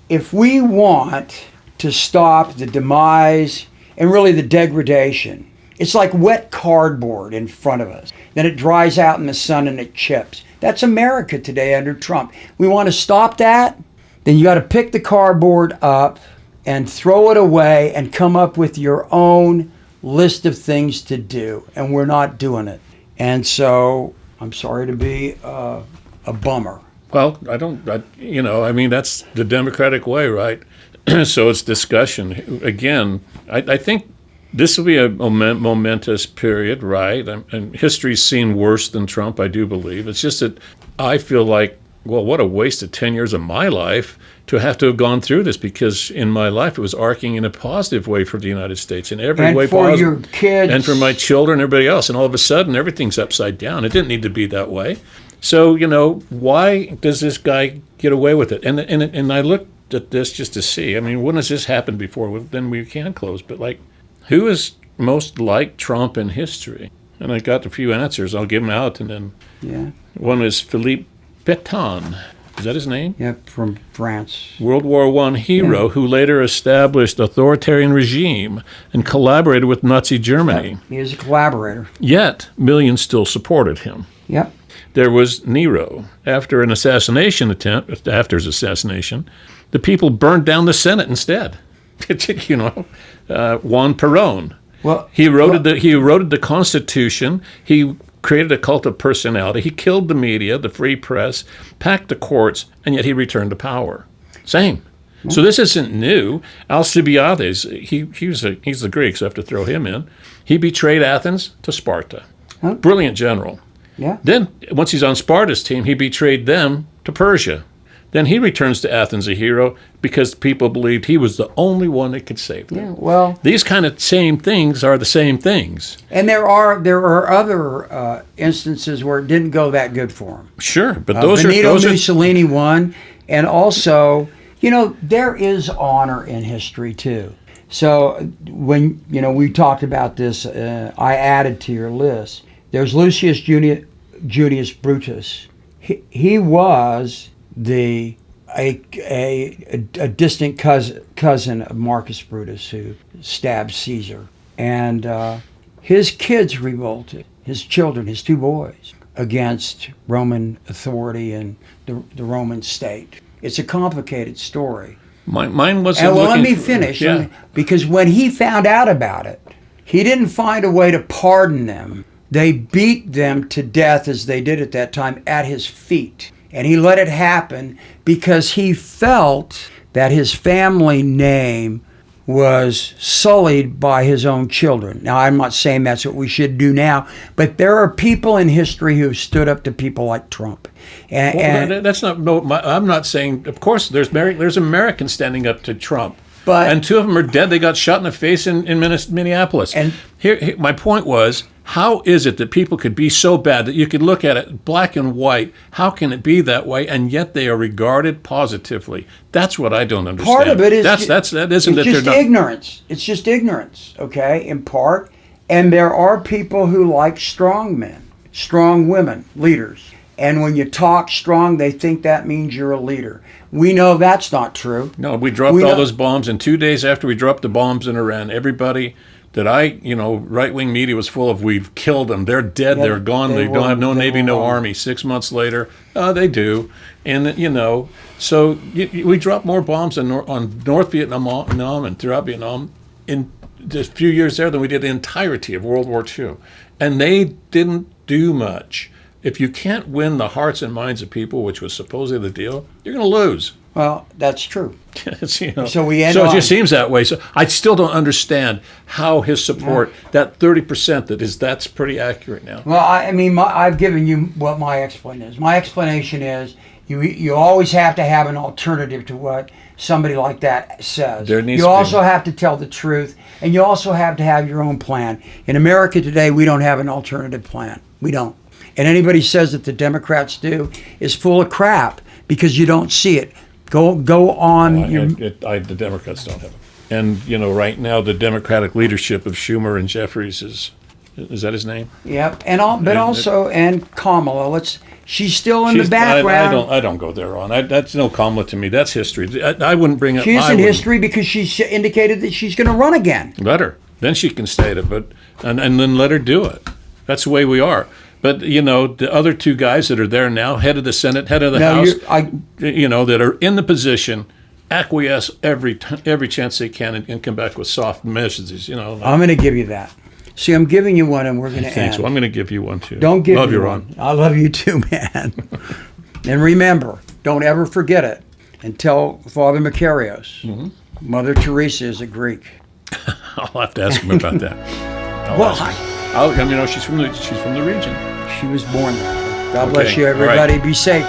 If we want to stop the demise and really the degradation, it's like wet cardboard in front of us. Then it dries out in the sun and it chips. That's America today under Trump. We want to stop that? Then you got to pick the cardboard up and throw it away and come up with your own list of things to do. And we're not doing it. And so I'm sorry to be a bummer. Well, that's the Democratic way, right? So it's discussion. Again, I think this will be a momentous period, right? And history's seen worse than Trump, I do believe. It's just that I feel like, well, what a waste of 10 years of my life to have gone through this, because in my life it was arcing in a positive way for the United States in every way possible. And for your kids. And for my children and everybody else. And all of a sudden everything's upside down. It didn't need to be that way. So, why does this guy get away with it? And I looked at this just to see. I mean, when has this happened before? Well, then we can close. But, who is most like Trump in history? And I got a few answers. I'll give them out. And then one is Philippe Pétain. Is that his name? Yep, from France. World War I hero who later established authoritarian regime and collaborated with Nazi Germany. Yep. He is a collaborator. Yet, millions still supported him. Yep. There was Nero. After an assassination attempt, after his assassination, the people burned down the Senate instead. Juan Perón. Well, he eroded the Constitution. He created a cult of personality. He killed the media, the free press, packed the courts, and yet he returned to power. Same. Yeah. So this isn't new. Alcibiades, he's the Greek, so I have to throw him in. He betrayed Athens to Sparta. Huh? Brilliant general. Yeah. Then, once he's on Sparta's team, he betrayed them to Persia. Then he returns to Athens a hero because people believed he was the only one that could save them. Yeah, well, these kind of same things are the same things. And there are other instances where it didn't go that good for him. Sure, but Benito Mussolini won, and also, there is honor in history too. So when we talked about this, I added to your list. There's Lucius Junius Brutus. He was a distant cousin of Marcus Brutus, who stabbed Caesar, and his kids revolted, his children, his two boys, against Roman authority and the Roman state. It's a complicated story. Mine wasn't. And let me finish, because when he found out about it, he didn't find a way to pardon them. They beat them to death, as they did at that time, at his feet. And he let it happen because he felt that his family name was sullied by his own children. Now, I'm not saying that's what we should do now, but there are people in history who stood up to people like Trump. That's not. No, I'm not saying. Of course, there's Americans standing up to Trump, but and two of them are dead. They got shot in the face in Minneapolis. And here, my point was, How is it that people could be so bad that you could look at it black and white? How can it be that way? And yet they are regarded positively. That's what I don't understand. Part of it is that isn't that it's just they're not ignorance. It's just ignorance, okay, in part. And there are people who like strong men, strong women, leaders. And when you talk strong, they think that means you're a leader. We know that's not true. No, we dropped all those bombs, and 2 days after we dropped the bombs in Iran, everybody that right-wing media was full of, we've killed them, they're dead, they're gone, they don't have no Navy, no Army. 6 months later, they do. And, so we dropped more bombs on North Vietnam and throughout Vietnam in a few years there than we did the entirety of World War II. And they didn't do much. If you can't win the hearts and minds of people, which was supposedly the deal, you're going to lose. Well, that's true. So it just seems that way. So I still don't understand how his support, that 30%, that's pretty accurate now. Well, I've given you what my explanation is. My explanation is you always have to have an alternative to what somebody like that says. You also have to tell the truth, and you also have to have your own plan. In America today, we don't have an alternative plan. We don't. And anybody says that the Democrats do is full of crap because you don't see it. Go on. The Democrats don't have it. And, right now the Democratic leadership of Schumer and Jeffries is that his name? Yep. And Kamala. She's still in the background. I don't go there on. That's no Kamala to me. That's history. I wouldn't bring up. She's in history because she's indicated that she's going to run again. Let her. Then she can state it, and then let her do it. That's the way we are. But, the other two guys that are there now, head of the Senate, head of the House, that are in the position, acquiesce every chance they can and come back with soft messages, I'm going to give you that. See, I'm giving you one, and we're going to end. So I'm going to give you one, too. Don't give me one. I love you, too, man. And remember, don't ever forget it. And tell Father Macarius, Mother Teresa is a Greek. I'll have to ask him about that. She's from the region. She was born there. God bless you, everybody. Right. Be safe.